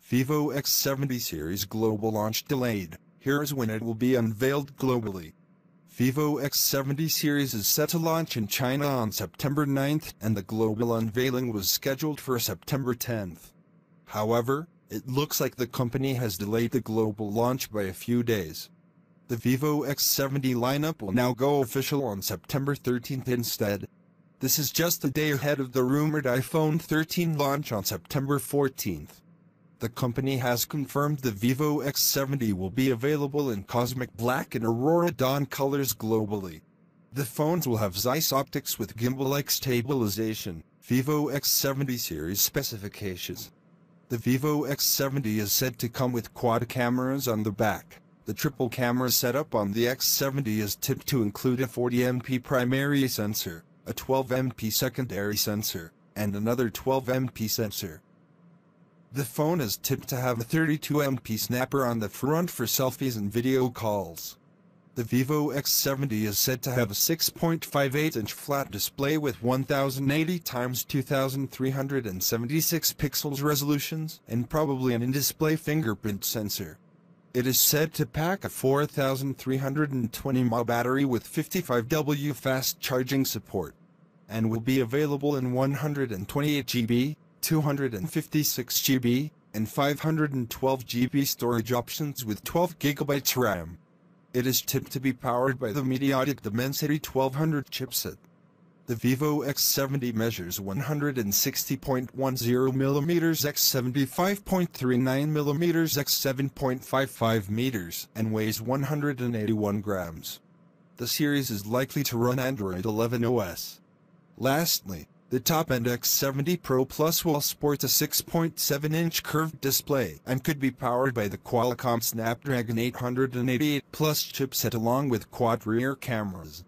Vivo X70 series global launch delayed. Here's when it will be unveiled globally. Vivo X70 series is set to launch in China on September 9th, and the global unveiling was scheduled for September 10th. However, it looks like the company has delayed the global launch by a few days. The Vivo X70 lineup will now go official on September 13th instead. This is just a day ahead of the rumored iPhone 13 launch on September 14th. The company has confirmed the Vivo X70 will be available in Cosmic Black and Aurora Dawn colors globally. The phones will have Zeiss optics with gimbal-like stabilization. Vivo X70 series specifications. The Vivo X70 is said to come with quad cameras on the back. The triple camera setup on the X70 is tipped to include a 40MP primary sensor, a 12MP secondary sensor, and another 12MP sensor. The phone is tipped to have a 32MP snapper on the front for selfies and video calls. The Vivo X70 is said to have a 6.58-inch flat display with 1080x2376 pixels resolutions and probably an in-display fingerprint sensor. It is said to pack a 4320 mAh battery with 55W fast charging support, and will be available in 128GB, 256GB, and 512GB storage options with 12GB RAM. It is tipped to be powered by the MediaTek Dimensity 1200 chipset. The Vivo X70 measures 160.10mm x 75.39mm x 7.55 meters and weighs 181 grams. The series is likely to run Android 11 OS. Lastly, the top-end X70 Pro Plus will sport a 6.7-inch curved display and could be powered by the Qualcomm Snapdragon 888 Plus chipset along with quad rear cameras.